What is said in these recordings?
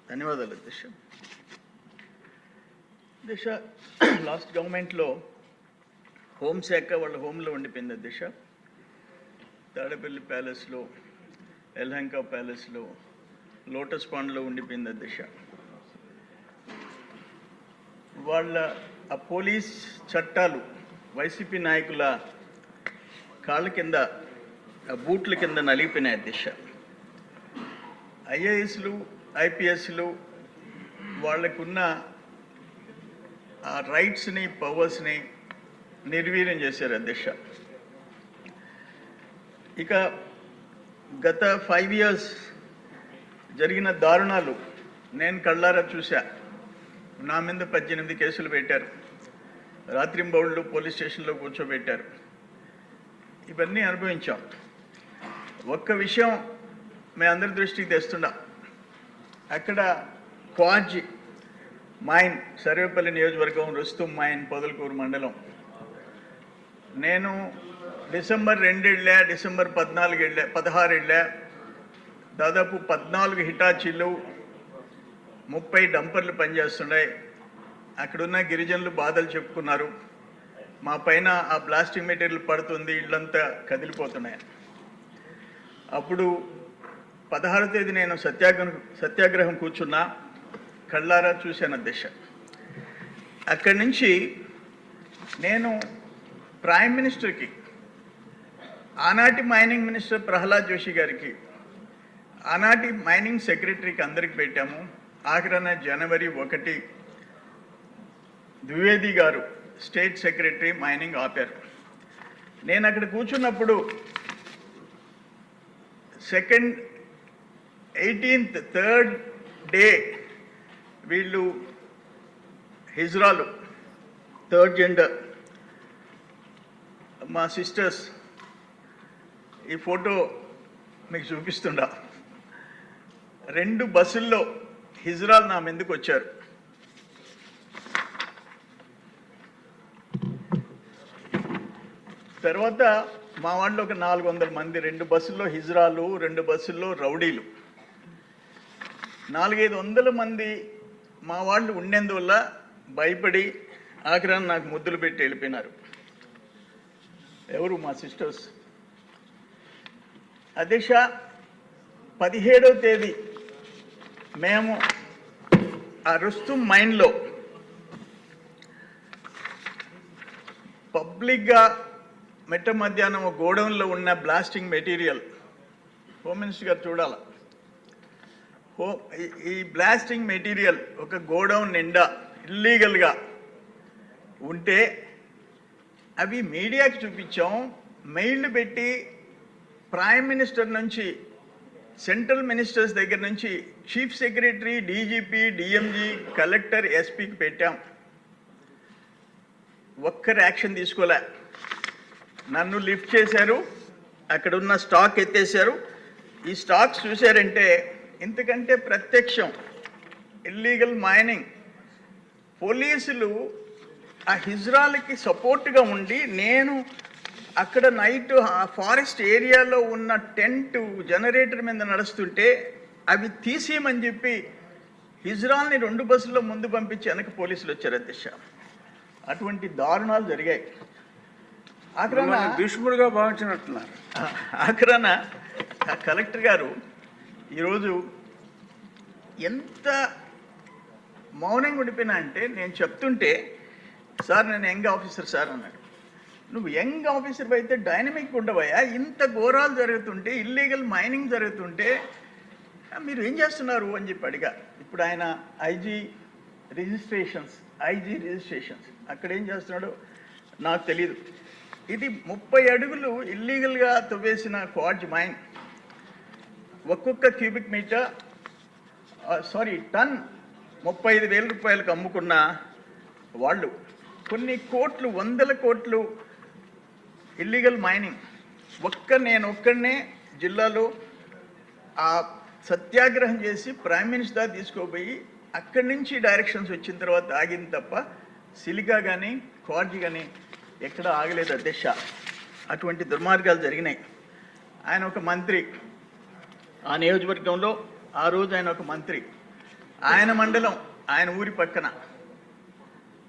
ధన్యవాదాలు అధ్యక్ష. అధ్యక్ష, లాస్ట్ గవర్నమెంట్లో హోంశాఖ వాళ్ళ హోంలో ఉండిపోయింది అధ్యక్ష. తాడేపల్లి ప్యాలెస్లో, ఎల్హంకా ప్యాలెస్లో, లోటస్ పాండ్లో ఉండిపోయింది అధ్యక్ష. వాళ్ళ ఆ పోలీస్ చట్టాలు వైసీపీ నాయకుల కాళ్ళ కింద, బూట్ల కింద నలిగిపోయినాయి అధ్యక్ష. ఐఏఎస్లు, ఐపీఎస్లు వాళ్ళకున్న ఆ రైట్స్ని, పవర్స్ని నిర్వీర్యం చేశారు అధ్యక్ష. ఇక గత 5 years జరిగిన దారుణాలు నేను కళ్ళారా చూశా. నా మీద 18 కేసులు పెట్టారు, రాత్రింబౌళ్ళు పోలీస్ స్టేషన్లో కూర్చోబెట్టారు. ఇవన్నీ అనుభవించాం. ఒక్క విషయం మీ అందరి దృష్టికి తెస్తున్నా. అక్కడ క్వాజ్ మైన్, సర్వేపల్లి నియోజకవర్గం, రుస్తుం మైన్, పొదలకూరు మండలం. నేను డిసెంబర్ 2 వెళ్ళా, డిసెంబర్ 14 వెళ్ళా, 16 వెళ్ళా. దాదాపు 14 హిటాచీలు, 30 డంపర్లు పనిచేస్తున్నాయి. అక్కడున్న గిరిజనులు బాధలు చెప్పుకున్నారు. మా పైన ఆ ప్లాస్టిక్ మెటీరియల్ పడుతుంది, ఇళ్ళంతా కదిలిపోతున్నాయి. అప్పుడు 16వ తేదీ నేను సత్యాగ్రహం కూర్చున్నా, కళ్ళారా చూశాను అధ్యక్ష. అక్కడి నుంచి నేను ప్రైమ్ మినిస్టర్కి, ఆనాటి మైనింగ్ మినిస్టర్ ప్రహ్లాద్ జోషి గారికి, ఆనాటి మైనింగ్ సెక్రటరీకి అందరికి పెట్టాము. ఆఖరణ జనవరి 1 ద్వివేది గారు స్టేట్ సెక్రటరీ మైనింగ్ ఆపారు. నేను అక్కడ కూర్చున్నప్పుడు 18th, 3rd డే వీళ్ళు హిజ్రాలు, 3rd జెండర్, మా సిస్టర్స్, ఈ ఫోటో మీకు చూపిస్తుండా. 2 బస్సుల్లో హిజ్రాలు నా మీదకు వచ్చారు. తర్వాత మా వాళ్ళు ఒక 400 మంది, 2 బస్సుల్లో హిజ్రాలు, 2 బస్సుల్లో రౌడీలు, 400-500 మంది మా వాళ్ళు ఉండేందువల్ల భయపడి ఆఖరాన్ని నాకు ముద్దులు పెట్టి వెళ్ళిపోయినారు. ఎవరు? మా సిస్టర్స్. అధ్యక్ష, 17వ తేదీ మేము ఆ రుస్తుం మైన్లో పబ్లిక్గా మెట్ట మధ్యాహ్నం గోడౌన్లో ఉన్న బ్లాస్టింగ్ మెటీరియల్, హోమ్ మినిస్టర్ గారు చూడాల, ఈ బ్లాస్టింగ్ మెటీరియల్ ఒక గోడౌన్ నిండా ఇల్లీగల్గా ఉంటే అవి మీడియాకి చూపించాం. మెయిల్లు పెట్టి ప్రైమ్ మినిస్టర్ నుంచి, సెంట్రల్ మినిస్టర్స్ దగ్గర నుంచి, chief secretary, DGP, DMG, collector, ఎస్పీకి పెట్టాం. ఒక్కరు యాక్షన్ తీసుకోలే. నన్ను లిఫ్ట్ చేశారు, అక్కడున్న స్టాక్ ఎత్తేసారు. ఈ స్టాక్స్ చూశారంటే ఇంతకంటే ప్రత్యక్షం ఇల్లీగల్ మైనింగ్. పోలీసులు ఆ హిజ్రాలకి సపోర్ట్గా ఉండి, నేను అక్కడ నైట్ ఆ ఫారెస్ట్ ఏరియాలో ఉన్న టెంట్ జనరేటర్ మీద నడుస్తుంటే అవి తీసేయమని చెప్పి హిజ్రాల్ని 2 బస్సుల్లో ముందు పంపించి వెనక పోలీసులు వచ్చారు అధ్యక్ష. అటువంటి దారుణాలు జరిగాయి. ఆఖరణ భీష్ముడిగా భావించినట్టున్నారు. ఆఖరణ కలెక్టర్ గారు ఈరోజు ఎంత మౌనంగా ఉండిపోయినా అంటే, నేను చెప్తుంటే, సార్ నేను యంగ్ ఆఫీసర్ సార్ అన్నాడు. నువ్వు యంగ్ ఆఫీసర్ అయితే డైనమిక్ ఉండవయ్యా, ఇంత ఘోరాలు జరుగుతుంటే, ఇల్లీగల్ మైనింగ్ జరుగుతుంటే మీరు ఏం చేస్తున్నారు అని చెప్పి అడిగా. ఇప్పుడు ఆయన ఐజీ రిజిస్ట్రేషన్స్ అక్కడ ఏం చేస్తున్నాడో నాకు తెలియదు. ఇది 30 అడుగులు ఇల్లీగల్గా తవ్వేసిన క్వార్జ్ మైన్. ఒక్కొక్క క్యూబిక్ మీటర్ టన్ 35,000 రూపాయలకు అమ్ముకున్న వాళ్ళు, కొన్ని కోట్లు, 100 కోట్లు ఇల్లీగల్ మైనింగ్. నేను ఒక్కడనే జిల్లాలో ఆ సత్యాగ్రహం చేసి ప్రైమ్ మినిస్టర్ తీసుకోపోయి అక్కడి నుంచి డైరెక్షన్స్ వచ్చిన తర్వాత ఆగింది తప్ప సిలికా కానీ క్వార్జ్ కానీ ఎక్కడ ఆగలేదు అధ్యక్ష. అటువంటి దుర్మార్గాలు జరిగినాయి. ఆయన ఒక మంత్రి, ఆ నియోజకవర్గంలో ఆ రోజు ఆయన ఒక మంత్రి. ఆయన మండలం, ఆయన ఊరి పక్కన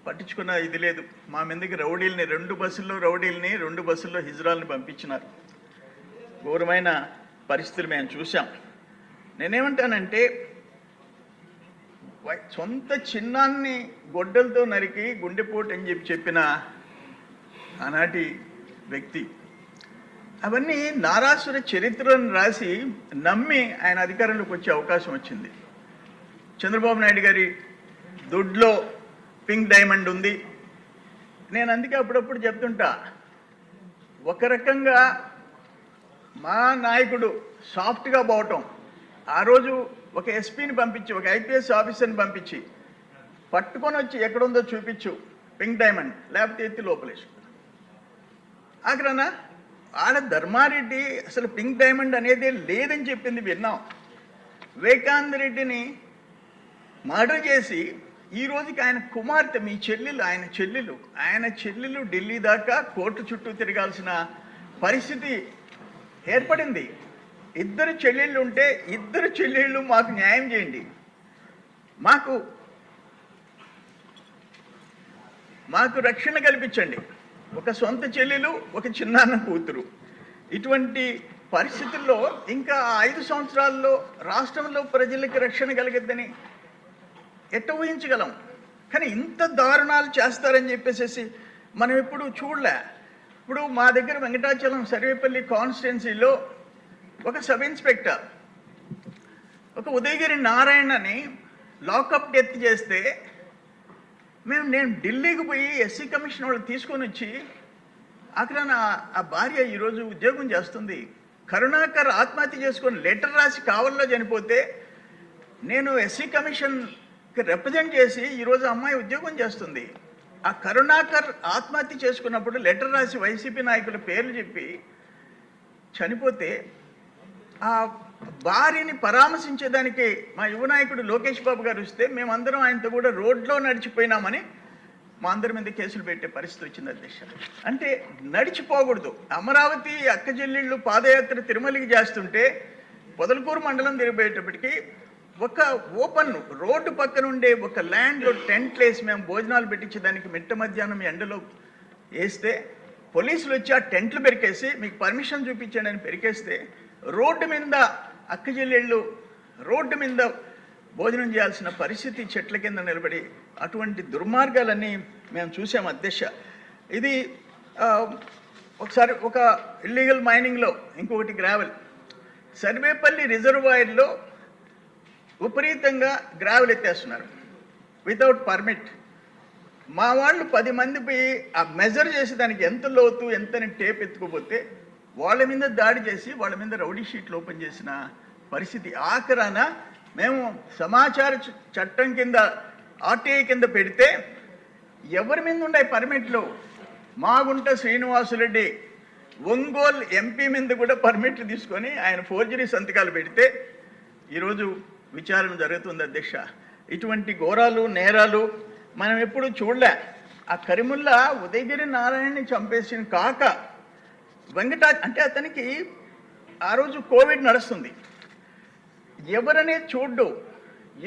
పట్టించుకున్న ఇది లేదు. మా మీదకి రౌడీల్ని 2 బస్సుల్లో రౌడీల్ని 2 బస్సుల్లో హిజ్రాల్ని పంపించినారు. ఘోరమైన పరిస్థితులు మేము చూసాం. నేనేమంటానంటే సొంత చిన్నాన్ని గొడ్డలతో నరికి గుండెపోటు అని చెప్పిన ఆనాటి వ్యక్తి. అవన్నీ నారాసుర చరిత్రను రాసి నమ్మి ఆయన అధికారంలోకి వచ్చే అవకాశం వచ్చింది. చంద్రబాబు నాయుడు గారి దొడ్లో పింక్ డైమండ్ ఉంది. నేను అందుకే అప్పుడప్పుడు చెప్తుంటా, ఒక రకంగా మా నాయకుడు సాఫ్ట్గా పోవటం, ఆ రోజు ఒక ఎస్పీని పంపించి, ఒక ఐపీఎస్ ఆఫీసర్ని పంపించి పట్టుకొని వచ్చి ఎక్కడుందో చూపించు పింక్ డైమండ్, లేకపోతే ఎత్తి లోపలేసు. ఆఖరనా ఆడ ధర్మారెడ్డి అసలు పింక్ డైమండ్ అనేది లేదని చెప్పింది విన్నాం. వివేకానంద రెడ్డిని మర్డర్ చేసి ఈ రోజుకి ఆయన కుమార్తె, మీ చెల్లెలు, ఆయన చెల్లెలు ఢిల్లీ దాకా కోర్టు చుట్టూ తిరగాల్సిన పరిస్థితి ఏర్పడింది. 2 చెల్లెళ్ళు ఉంటే 2 చెల్లెళ్ళు మాకు న్యాయం చేయండి, మాకు రక్షణ కల్పించండి. ఒక సొంత చెల్లెలు, ఒక చిన్నాన్న కూతురు. ఇటువంటి పరిస్థితుల్లో ఇంకా 5 సంవత్సరాల్లో రాష్ట్రంలో ప్రజలకి రక్షణ కలిగద్దని ఎట్ట ఊహించగలం? కానీ ఇంత దారుణాలు చేస్తారని చెప్పేసి మనం ఎప్పుడు చూడలే. ఇప్పుడు మా దగ్గర వెంకటాచలం సర్వేపల్లి కాన్స్టిట్యున్సీలో ఒక సబ్ ఇన్స్పెక్టర్, ఒక ఉదయగిరి నారాయణని లాకప్ డెత్ చేస్తే నేను ఢిల్లీకి పోయి ఎస్సీ కమిషన్ వాళ్ళు తీసుకొని వచ్చి అక్కడ ఆ భార్య ఈరోజు ఉద్యోగం చేస్తుంది. కరుణాకర్ ఆత్మహత్య చేసుకొని లెటర్ రాసి కావల్లో చనిపోతే నేను ఎస్సీ కమిషన్కి రిప్రజెంట్ చేసి ఈరోజు అమ్మాయి ఉద్యోగం చేస్తుంది. ఆ కరుణాకర్ ఆత్మహత్య చేసుకున్నప్పుడు లెటర్ రాసి వైసీపీ నాయకుల పేర్లు చెప్పి చనిపోతే ఆ భార్యని పరామర్శించేదానికి మా యువ నాయకుడు లోకేష్ బాబు గారు వస్తే మేమందరం ఆయనతో కూడా రోడ్లో నడిచిపోయినామని మా అందరి మీద కేసులు పెట్టే పరిస్థితి వచ్చింది అధ్యక్ష. అంటే నడిచిపోకూడదు. అమరావతి అక్కచెల్లెళ్ళు పాదయాత్ర తిరుమలకి చేస్తుంటే పొదలకూరు మండలం తిరిగిపోయేటప్పటికి ఒక ఓపెన్ రోడ్డు పక్కన ఉండే ఒక ల్యాండ్లో టెంట్లు వేసి మేము భోజనాలు పెట్టించేదానికి మిట్ట మధ్యాహ్నం ఎండలో వేస్తే పోలీసులు వచ్చి ఆ టెంట్లు పెరికేసి మీకు పర్మిషన్ చూపించండి అని పెరికేస్తే రోడ్డు మీద అక్కచెల్లెళ్ళు రోడ్డు మీద భోజనం చేయాల్సిన పరిస్థితి చెట్ల కింద నిలబడి అటువంటి దుర్మార్గాలన్నీ మేము చూసాం అధ్యక్ష. ఇది ఒకసారి ఒక ఇల్లీగల్ మైనింగ్లో, ఇంకొకటి గ్రావెల్, సర్వేపల్లి రిజర్వాయర్లో విపరీతంగా గ్రావెల్ ఎత్తేస్తున్నారు వితౌట్ పర్మిట్. మా వాళ్ళు 10 మంది పోయి ఆ మెజర్ చేసి దానికి ఎంత లోతు ఎంతని టేప్ ఎత్తుకోపోతే వాళ్ళ మీద దాడి చేసి వాళ్ళ మీద రౌడీ షీట్లు ఓపెన్ చేసిన పరిస్థితి. ఆఖరాన మేము సమాచార చట్టం కింద ఆర్టీఐ కింద పెడితే ఎవరి మీద ఉన్నాయి పర్మిట్లు? మాగుంట శ్రీనివాసురెడ్డి ఒంగోలు ఎంపీ మీద కూడా పర్మిట్లు తీసుకొని ఆయన ఫోర్జరీ సంతకాలు పెడితే ఈరోజు విచారణ జరుగుతుంది అధ్యక్ష. ఇటువంటి ఘోరాలు నేరాలు మనం ఎప్పుడు చూడలే. ఆ కరిముల్లా ఉదయగిరి నారాయణని చంపేసిన కాక అంటే అతనికి ఆ రోజు కోవిడ్ నడుస్తుంది, ఎవరనే చూడ్డు.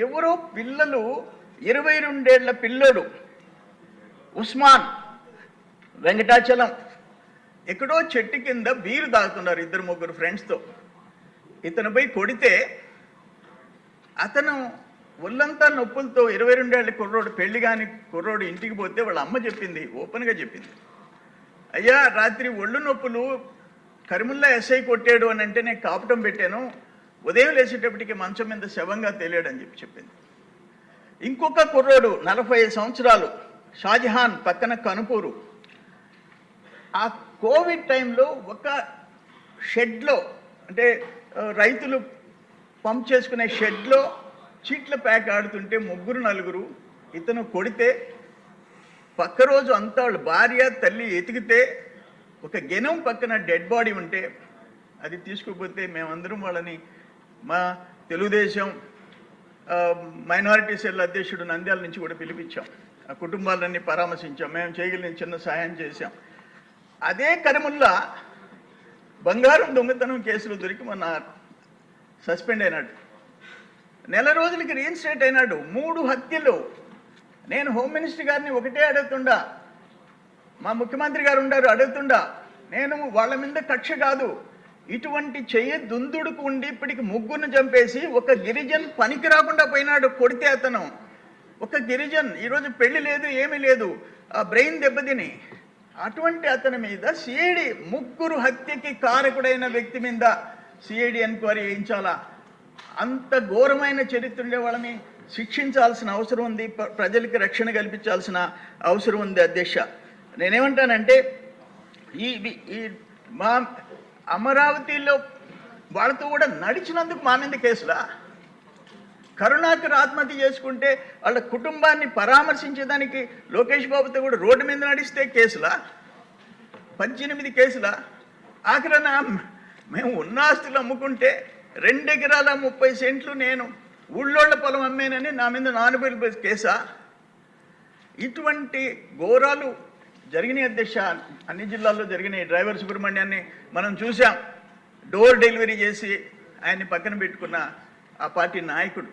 ఎవరో పిల్లలు 22 ఏళ్ల పిల్లోడు ఉస్మాన్ వెంకటాచలం ఎక్కడో చెట్టు కింద బీరు తాగుతున్నారు 2-3 ఫ్రెండ్స్తో. ఇతను పోయి కొడితే అతను ఒళ్ళంతా నొప్పులతో 22 ఏళ్ల కుర్రోడు, పెళ్లి కాని కుర్రోడు ఇంటికి పోతే వాళ్ళ అమ్మ చెప్పింది, ఓపెన్గా చెప్పింది, అయ్యా రాత్రి ఒళ్ళు నొప్పులు కరిముల్లా ఎస్ఐ కొట్టాడు అని అంటే నేను కాపటం పెట్టాను, ఉదయం లేచేటప్పటికి మంచం మీద శవంగా తేలాడు అని చెప్పింది. ఇంకొక కుర్రోడు 45 సంవత్సరాలు షాజహాన్ పక్కన కనుపూరు, ఆ కోవిడ్ టైంలో ఒక షెడ్లో, అంటే రైతులు పంప్ చేసుకునే షెడ్లో చీట్ల ప్యాక్ ఆడుతుంటే 3-4 ఇతను కొడితే పక్క రోజు అంతా వాళ్ళ భార్య తల్లి ఎతికితే ఒక గెనం పక్కన డెడ్ బాడీ ఉంటే అది తీసుకుపోతే మేమందరం వాళ్ళని మా తెలుగుదేశం మైనారిటీ సెల్ అధ్యక్షుడు నంద్యాల నుంచి కూడా పిలిపించాం. ఆ కుటుంబాలన్నీ పరామర్శించాం, మేము చేయగలిగిన చిన్న సహాయం చేశాం. అదే కరిముల్లా బంగారం దొంగతనం కేసులు దొరికి మొన్న సస్పెండ్ అయినాడు. నెల రోజులకి రీఇన్స్టేట్ అయినాడు. 3 హత్యలు. నేను హోమ్ మినిస్టర్ గారిని ఒకటే అడుగుతుండా, మా ముఖ్యమంత్రి గారు ఉండారు అడుగుతుండా, నేను వాళ్ళ మీద కక్ష కాదు, ఇటువంటి చెయ్యి దుందుడుకు ఉండి ఇప్పటికి 3 చంపేసి ఒక గిరిజన్ పనికి రాకుండా పోయినాడు. కొడితే అతను ఒక గిరిజన్, ఈరోజు పెళ్లి లేదు ఏమీ లేదు, ఆ బ్రెయిన్ దెబ్బతిని, అటువంటి అతని మీద సిఐడి 3 హత్యకి కారకుడైన వ్యక్తి మీద సిఐడి ఎంక్వైరీ చేయించాలా? అంత ఘోరమైన చరిత్ర ఉండే వాళ్ళని శిక్షించాల్సిన అవసరం ఉంది, ప్రజలకి రక్షణ కల్పించాల్సిన అవసరం ఉంది. అధ్యక్ష, నేనేమంటానంటే ఈ మా అమరావతిలో వాళ్ళతో కూడా నడిచినందుకు మా మీద కేసులా? కరుణాకర్ ఆత్మహత్య చేసుకుంటే వాళ్ళ కుటుంబాన్ని పరామర్శించేదానికి లోకేష్ బాబుతో కూడా రోడ్డు మీద నడిస్తే కేసులా? 18 కేసులా? ఆఖరణ మేము ఉన్న ఆస్తులు అమ్ముకుంటే 2 ఎకరాల 30 సెంట్లు నేను ఊళ్ళోళ్ళ పొలం అమ్మేనని నా మీద 4 కేసా? ఇటువంటి ఘోరాలు జరిగినాయి అధ్యక్ష. అన్ని జిల్లాల్లో జరిగినాయి. డ్రైవర్ సుబ్రహ్మణ్యాన్ని మనం చూసాం, డోర్ డెలివరీ చేసి ఆయన్ని పక్కన పెట్టుకున్న ఆ పార్టీ నాయకుడు.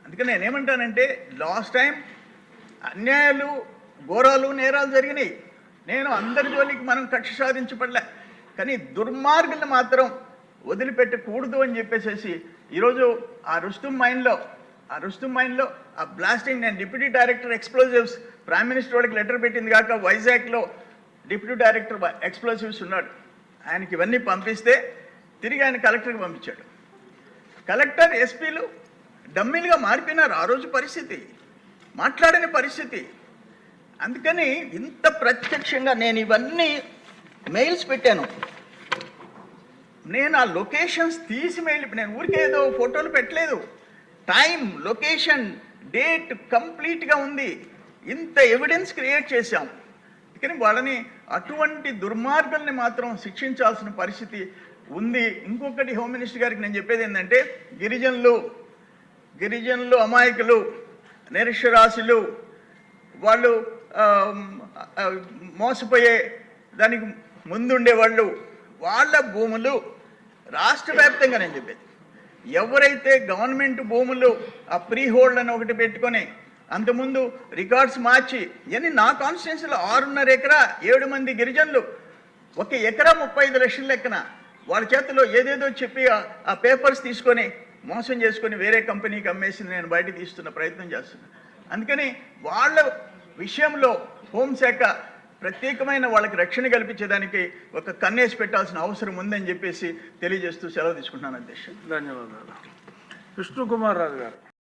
అందుకని నేనేమంటానంటే, లాస్ట్ టైం అన్యాయాలు, ఘోరాలు, నేరాలు జరిగినాయి. నేను అందరి జోలికి మనం కక్ష సాధించబడలే, కానీ దుర్మార్గులను మాత్రం వదిలిపెట్టకూడదు అని చెప్పేసి ఈరోజు ఆ రుస్తుం మైన్లో ఆ బ్లాస్టింగ్, నేను deputy director explosives, prime minister వాడికి లెటర్ పెట్టింది కాక వైజాగ్లో డిప్యూటీ డైరెక్టర్ ఎక్స్ప్లోజివ్స్ ఉన్నాడు, ఆయనకి ఇవన్నీ పంపిస్తే తిరిగి ఆయన కలెక్టర్కి పంపించాడు. కలెక్టర్, ఎస్పీలు డమ్మీలుగా మారిపోయినారు. ఆ రోజు పరిస్థితి, మాట్లాడని పరిస్థితి. అందుకని ఇంత ప్రత్యక్షంగా నేను ఇవన్నీ మెయిల్స్ పెట్టాను. నేను ఆ లొకేషన్స్ తీసి మెయిల్, నేను ఊరికే ఏదో ఫోటోలు పెట్టలేదు. టైం, లొకేషన్, డేట్ కంప్లీట్గా ఉంది. ఇంత ఎవిడెన్స్ క్రియేట్ చేశాం. కానీ వాళ్ళని, అటువంటి దుర్మార్గుల్ని మాత్రం శిక్షించాల్సిన పరిస్థితి ఉంది. ఇంకొకటి హోమ్ మినిస్టర్ గారికి నేను చెప్పేది ఏంటంటే, గిరిజనులు అమాయకులు, నిరక్షరాస్యులు, వాళ్ళు మోసపోయే దానికి ముందుండే వాళ్ళు, వాళ్ళ భూములు రాష్ట్ర వ్యాప్తంగా, నేను చెప్పేది, ఎవరైతే గవర్నమెంట్ భూములు ఆ ప్రీ హోల్డ్ అని ఒకటి పెట్టుకొని అంతకుముందు రికార్డ్స్ మార్చి, ఇవన్నీ నా కాన్స్టిట్యున్సీలో 6.5 ఎకరా 7 మంది గిరిజనులు 1 ఎకరా 35 లక్షల లెక్కన వాళ్ళ చేతిలో ఏదేదో చెప్పి ఆ పేపర్స్ తీసుకొని మోసం చేసుకొని వేరే కంపెనీకి అమ్మేసి నేను బయట తీస్తున్న ప్రయత్నం చేస్తున్నాను. అందుకని వాళ్ళ విషయంలో హోంశాఖ ప్రత్యేకమైన వాళ్ళకి రక్షణ కల్పించేదానికి ఒక కన్నేసి పెట్టాల్సిన అవసరం ఉందని చెప్పేసి తెలియజేస్తూ సెలవు తీసుకుంటున్నాను అధ్యక్ష. ధన్యవాదాలు. విష్ణుకుమార్ రాజు గారు.